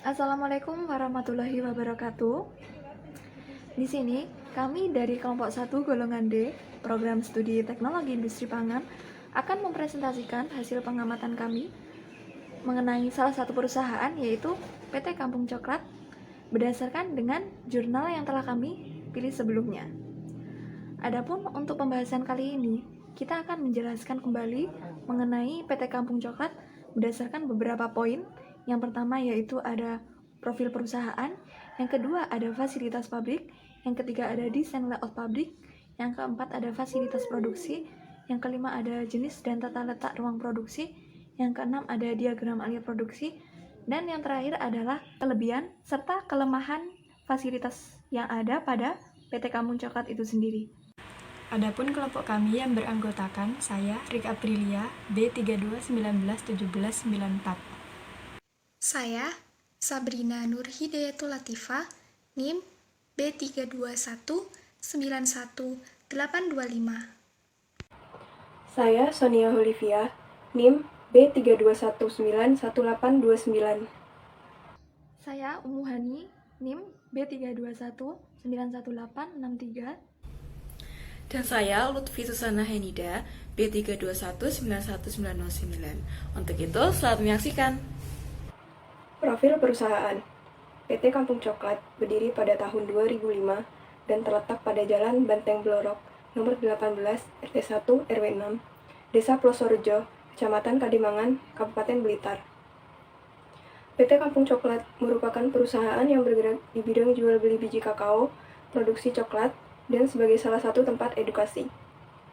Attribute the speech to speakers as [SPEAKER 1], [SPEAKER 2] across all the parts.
[SPEAKER 1] Assalamualaikum warahmatullahi wabarakatuh. Di sini, kami dari kelompok 1 golongan D, program studi teknologi industri pangan, akan mempresentasikan hasil pengamatan kami mengenai salah satu perusahaan, yaitu PT Kampung Coklat, berdasarkan dengan jurnal yang telah kami pilih sebelumnya. Adapun untuk pembahasan kali ini, kita akan menjelaskan kembali mengenai PT Kampung Coklat berdasarkan beberapa poin. Yang pertama yaitu ada profil perusahaan, yang kedua ada fasilitas pabrik, yang ketiga ada desain layout pabrik, yang keempat ada fasilitas produksi, yang kelima ada jenis dan tata letak ruang produksi, yang keenam ada diagram alir produksi, dan yang terakhir adalah kelebihan serta kelemahan fasilitas yang ada pada PT Kampung Coklat itu sendiri.
[SPEAKER 2] Adapun kelompok kami yang beranggotakan saya, Rik Aprilia, B32191794.
[SPEAKER 3] Saya, Sabrina Nur Hidayatul Latifah, NIM B32191825.
[SPEAKER 4] Saya, Sonia Olivia, NIM B32191829.
[SPEAKER 1] Saya, Umu Hani, NIM B321911863.
[SPEAKER 5] Dan saya, Lutfi Susana Henida, B321919909. Untuk itu, selamat menyaksikan.
[SPEAKER 4] Profil perusahaan PT Kampung Coklat berdiri pada tahun 2005 dan terletak pada Jalan Banteng Blorok, nomor 18, RT 1, RW 6, Desa Plosorejo, Kecamatan Kadimangan, Kabupaten Blitar. PT Kampung Coklat merupakan perusahaan yang bergerak di bidang jual beli biji kakao, produksi coklat, dan sebagai salah satu tempat edukasi.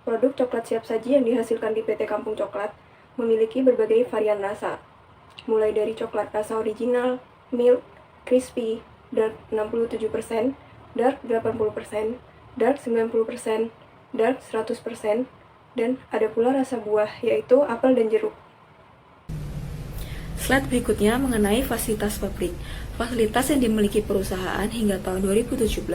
[SPEAKER 4] Produk coklat siap saji yang dihasilkan di PT Kampung Coklat memiliki berbagai varian rasa, mulai dari coklat rasa original, milk, crispy, dark 67%, dark 80%, dark 90%, dark 100%, dan ada pula rasa buah, yaitu apel dan jeruk.
[SPEAKER 5] Slide berikutnya mengenai fasilitas pabrik. Fasilitas yang dimiliki perusahaan hingga tahun 2017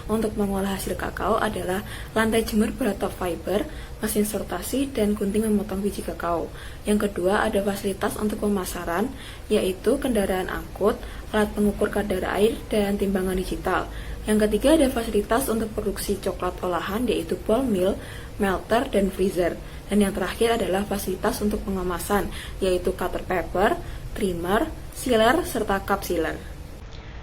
[SPEAKER 5] untuk mengolah hasil kakao adalah lantai jemur beratap fiber, mesin sortasi, dan gunting memotong biji kakao. Yang kedua ada fasilitas untuk pemasaran, yaitu kendaraan angkut, alat pengukur kadar air, dan timbangan digital. Yang ketiga ada fasilitas untuk produksi coklat olahan, yaitu ball mill, melter, dan freezer. Dan yang terakhir adalah fasilitas untuk pengemasan, yaitu cutter paper, trimmer, sealer, serta cup sealer.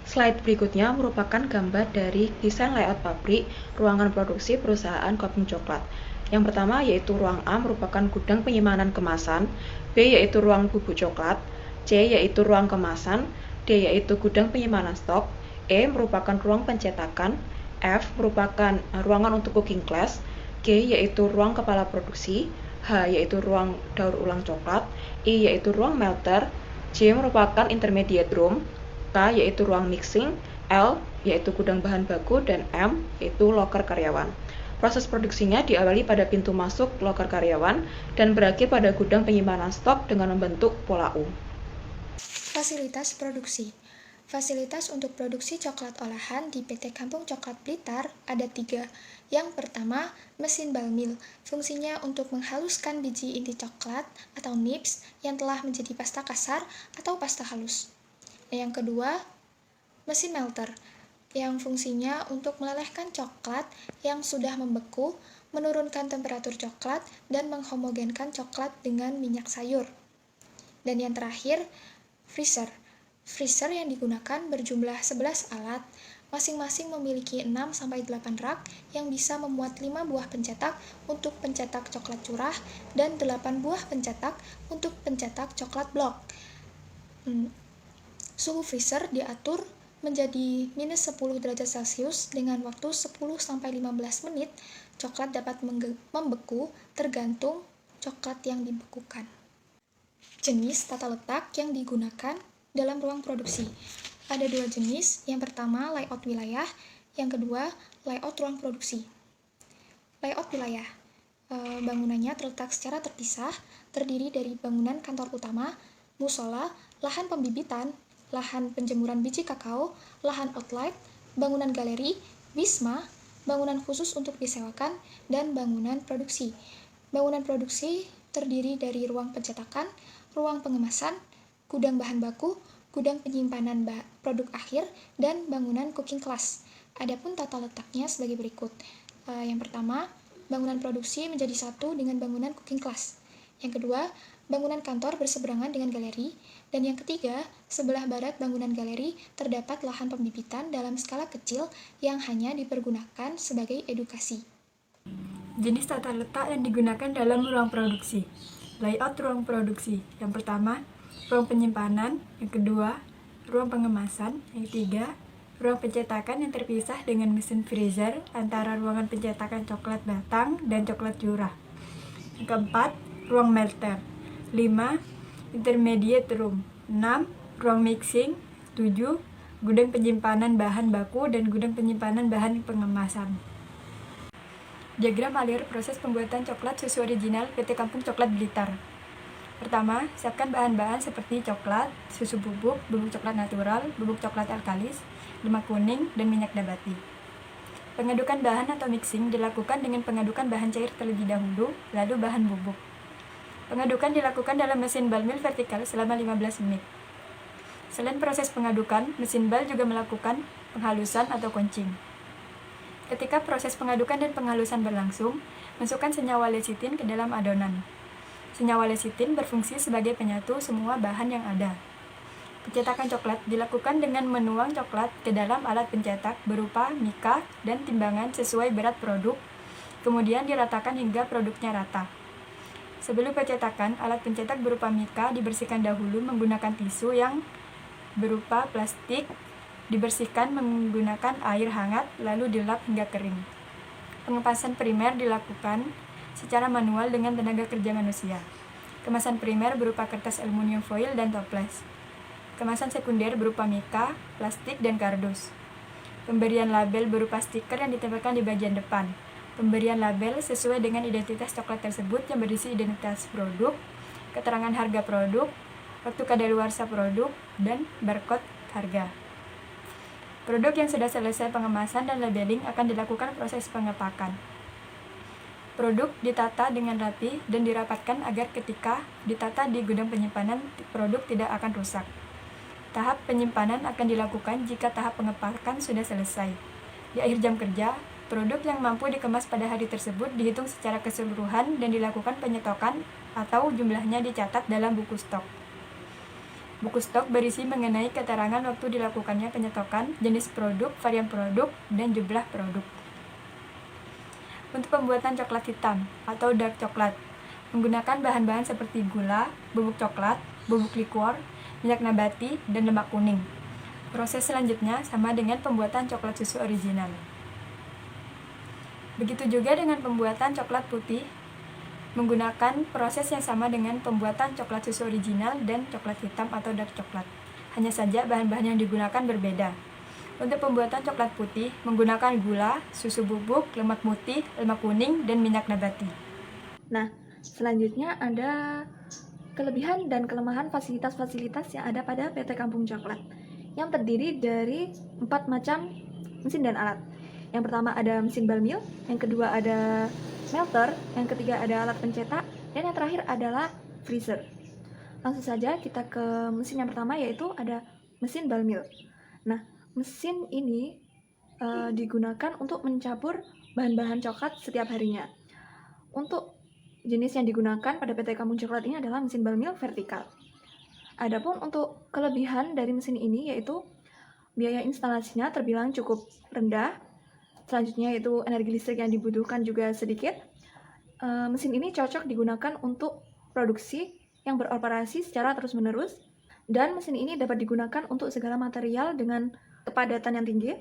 [SPEAKER 5] Slide berikutnya merupakan gambar dari desain layout pabrik ruangan produksi perusahaan Kampung Coklat. Yang pertama yaitu ruang A merupakan gudang penyimpanan kemasan, B yaitu ruang bubuk coklat, C yaitu ruang kemasan, D yaitu gudang penyimpanan stok, E merupakan ruang pencetakan, F merupakan ruangan untuk cooking class, G yaitu ruang kepala produksi, H yaitu ruang daur ulang coklat, I yaitu ruang melter, J merupakan intermediate room, K yaitu ruang mixing, L yaitu gudang bahan baku, dan M yaitu loker karyawan. Proses produksinya diawali pada pintu masuk loker karyawan dan berakhir pada gudang penyimpanan stok dengan membentuk pola U.
[SPEAKER 3] Fasilitas produksi. Fasilitas untuk produksi coklat olahan di PT Kampung Coklat Blitar ada 3. Yang pertama, mesin ball mill. Fungsinya untuk menghaluskan biji inti coklat atau nibs yang telah menjadi pasta kasar atau pasta halus. Dan yang kedua, mesin melter, yang fungsinya untuk melelehkan coklat yang sudah membeku, menurunkan temperatur coklat, dan menghomogenkan coklat dengan minyak sayur. Dan yang terakhir, freezer. Freezer yang digunakan berjumlah 11 alat, masing-masing memiliki 6-8 rak yang bisa memuat 5 buah pencetak untuk pencetak coklat curah dan 8 buah pencetak untuk pencetak coklat blok. Suhu freezer diatur menjadi minus 10 derajat Celcius dengan waktu 10-15 menit. Coklat dapat membeku tergantung coklat yang dibekukan. Jenis tata letak yang digunakan dalam ruang produksi. Ada 2 jenis, yang pertama layout wilayah, yang kedua layout ruang produksi. Layout wilayah, bangunannya terletak secara terpisah, terdiri dari bangunan kantor utama, musola, lahan pembibitan, lahan penjemuran biji kakao, lahan outlet, bangunan galeri, wisma, bangunan khusus untuk disewakan, dan bangunan produksi. Bangunan produksi terdiri dari ruang pencetakan, ruang pengemasan, gudang bahan baku, gudang penyimpanan produk akhir, dan bangunan cooking class. Adapun tata letaknya sebagai berikut. Yang pertama, bangunan produksi menjadi satu dengan bangunan cooking class. Yang kedua, bangunan kantor berseberangan dengan galeri. Dan yang ketiga, sebelah barat bangunan galeri terdapat lahan pembibitan dalam skala kecil yang hanya dipergunakan sebagai edukasi.
[SPEAKER 2] Jenis tata letak yang digunakan dalam ruang produksi. Layout ruang produksi. Yang pertama, ruang penyimpanan. Yang kedua, ruang pengemasan. Yang ketiga, ruang pencetakan yang terpisah dengan mesin freezer antara ruangan pencetakan coklat batang dan coklat curah. Yang keempat, ruang melter. 5. Intermediate room. 6. Ruang mixing. 7. Gudang penyimpanan bahan baku dan gudang penyimpanan bahan pengemasan. Diagram alir proses pembuatan coklat susu original PT Kampung Coklat Blitar. Pertama, siapkan bahan-bahan seperti coklat, susu bubuk, bubuk coklat natural, bubuk coklat alkalis, lemak kuning, dan minyak nabati. Pengadukan bahan atau mixing dilakukan dengan pengadukan bahan cair terlebih dahulu, lalu bahan bubuk. Pengadukan dilakukan dalam mesin bal mill vertikal selama 15 menit. Selain proses pengadukan, mesin bal juga melakukan penghalusan atau koncing. Ketika proses pengadukan dan penghalusan berlangsung, masukkan senyawa lecitin ke dalam adonan. Senyawa lecitin berfungsi sebagai penyatu semua bahan yang ada. Pencetakan coklat dilakukan dengan menuang coklat ke dalam alat pencetak berupa mika dan timbangan sesuai berat produk, kemudian diratakan hingga produknya rata. Sebelum pencetakan, alat pencetak berupa mika dibersihkan dahulu menggunakan tisu yang berupa plastik, dibersihkan menggunakan air hangat, lalu dilap hingga kering. Pengepasan primer dilakukan secara manual dengan tenaga kerja manusia. Kemasan primer berupa kertas aluminium foil dan toples. Kemasan sekunder berupa mika, plastik, dan kardus. Pemberian label berupa stiker yang ditempelkan di bagian depan. Pemberian label sesuai dengan identitas coklat tersebut yang berisi identitas produk, keterangan harga produk, waktu kadaluarsa produk, dan barcode harga. Produk yang sudah selesai pengemasan dan labeling akan dilakukan proses pengepakan. Produk ditata dengan rapi dan dirapatkan agar ketika ditata di gudang penyimpanan, produk tidak akan rusak. Tahap penyimpanan akan dilakukan jika tahap pengepakan sudah selesai. Di akhir jam kerja, produk yang mampu dikemas pada hari tersebut dihitung secara keseluruhan dan dilakukan penyetokan atau jumlahnya dicatat dalam buku stok. Buku stok berisi mengenai keterangan waktu dilakukannya penyetokan, jenis produk, varian produk, dan jumlah produk. Untuk pembuatan coklat hitam atau dark coklat, menggunakan bahan-bahan seperti gula, bubuk coklat, bubuk liquor, minyak nabati, dan lemak kuning. Proses selanjutnya sama dengan pembuatan coklat susu original. Begitu juga dengan pembuatan coklat putih, menggunakan proses yang sama dengan pembuatan coklat susu original dan coklat hitam atau dark coklat. Hanya saja bahan-bahan yang digunakan berbeda. Untuk pembuatan coklat putih, menggunakan gula, susu bubuk, lemak putih, lemak kuning, dan minyak nabati.
[SPEAKER 1] Nah, selanjutnya ada kelebihan dan kelemahan fasilitas-fasilitas yang ada pada PT Kampung Coklat, yang terdiri dari 4 macam mesin dan alat. Yang pertama ada mesin bal mill, yang kedua ada melter, yang ketiga ada alat pencetak, dan yang terakhir adalah freezer. Langsung saja kita ke mesin yang pertama, yaitu ada mesin bal mill. Nah, mesin ini digunakan untuk mencampur bahan-bahan coklat setiap harinya. Untuk jenis yang digunakan pada PT Kampung Coklat ini adalah mesin bal mill vertikal. Adapun untuk kelebihan dari mesin ini yaitu biaya instalasinya terbilang cukup rendah. Selanjutnya yaitu energi listrik yang dibutuhkan juga sedikit. Mesin ini cocok digunakan untuk produksi yang beroperasi secara terus-menerus, dan mesin ini dapat digunakan untuk segala material dengan kepadatan yang tinggi,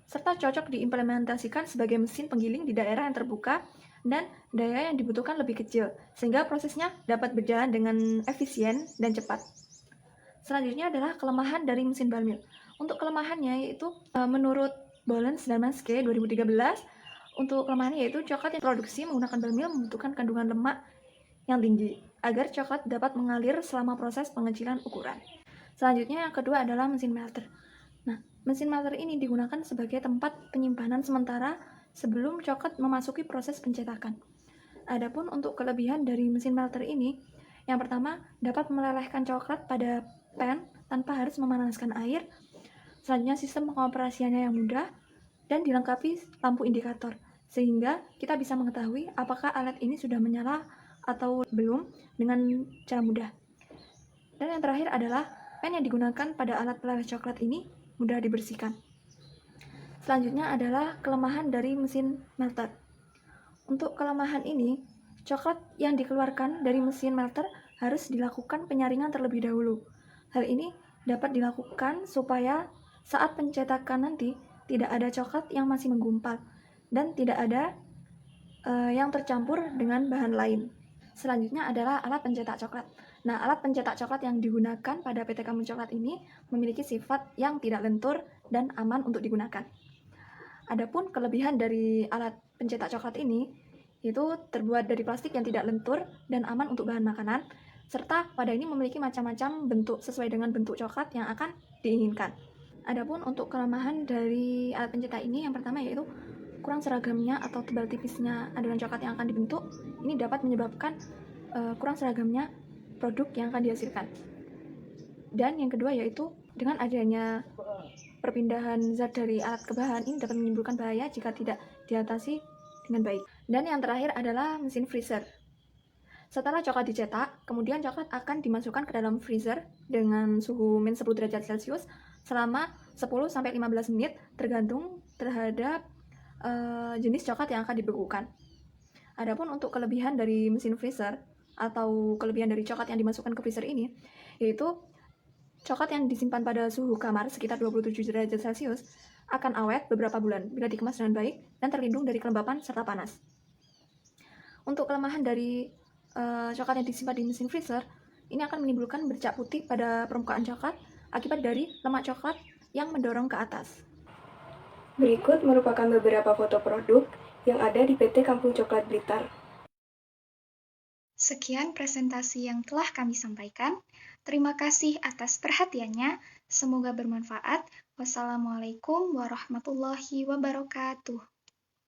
[SPEAKER 1] serta cocok diimplementasikan sebagai mesin penggiling di daerah yang terbuka dan daya yang dibutuhkan lebih kecil, sehingga prosesnya dapat berjalan dengan efisien dan cepat. Selanjutnya adalah kelemahan dari mesin bal mill. Untuk kelemahannya yaitu menurut Bolens dan Maske 2013, untuk kelemahannya yaitu coklat yang produksi menggunakan bal mill membutuhkan kandungan lemak yang tinggi agar coklat dapat mengalir selama proses pengecilan ukuran. Selanjutnya yang kedua adalah mesin melter. Nah, mesin melter ini digunakan sebagai tempat penyimpanan sementara sebelum coklat memasuki proses pencetakan. Adapun untuk kelebihan dari mesin melter ini, yang pertama dapat melelehkan coklat pada pan tanpa harus memanaskan air. Selanjutnya sistem pengoperasiannya yang mudah dan dilengkapi lampu indikator, sehingga kita bisa mengetahui apakah alat ini sudah menyala atau belum dengan cara mudah. Dan yang terakhir adalah pen yang digunakan pada alat peleles coklat ini mudah dibersihkan. Selanjutnya adalah kelemahan dari mesin melter. Untuk kelemahan ini, coklat yang dikeluarkan dari mesin melter harus dilakukan penyaringan terlebih dahulu. Hal ini dapat dilakukan supaya saat pencetakan nanti tidak ada coklat yang masih menggumpal dan tidak ada yang tercampur dengan bahan lain. Selanjutnya adalah alat pencetak coklat. Nah, alat pencetak coklat yang digunakan pada PT Kampung Coklat ini memiliki sifat yang tidak lentur dan aman untuk digunakan. Adapun kelebihan dari alat pencetak coklat ini itu terbuat dari plastik yang tidak lentur dan aman untuk bahan makanan, serta pada ini memiliki macam-macam bentuk sesuai dengan bentuk coklat yang akan diinginkan. Adapun untuk kelemahan dari alat pencetak ini, yang pertama yaitu kurang seragamnya atau tebal tipisnya adonan coklat yang akan dibentuk. Ini dapat menyebabkan kurang seragamnya produk yang akan dihasilkan. Dan yang kedua yaitu dengan adanya perpindahan zat dari alat ke bahan, ini dapat menimbulkan bahaya jika tidak diatasi dengan baik. Dan yang terakhir adalah mesin freezer. Setelah coklat dicetak, kemudian coklat akan dimasukkan ke dalam freezer dengan suhu -10 derajat Celcius selama 10-15 menit tergantung terhadap jenis coklat yang akan dibekukan. Adapun untuk kelebihan dari mesin freezer atau kelebihan dari coklat yang dimasukkan ke freezer ini, yaitu coklat yang disimpan pada suhu kamar sekitar 27 derajat Celcius akan awet beberapa bulan bila dikemas dengan baik dan terlindung dari kelembapan serta panas. Untuk kelemahan dari coklat yang disimpan di mesin freezer, ini akan menimbulkan bercak putih pada permukaan coklat akibat dari lemak coklat yang mendorong ke atas.
[SPEAKER 4] Berikut merupakan beberapa foto produk yang ada di PT Kampung Coklat Blitar.
[SPEAKER 3] Sekian presentasi yang telah kami sampaikan. Terima kasih atas perhatiannya. Semoga bermanfaat. Wassalamualaikum warahmatullahi wabarakatuh.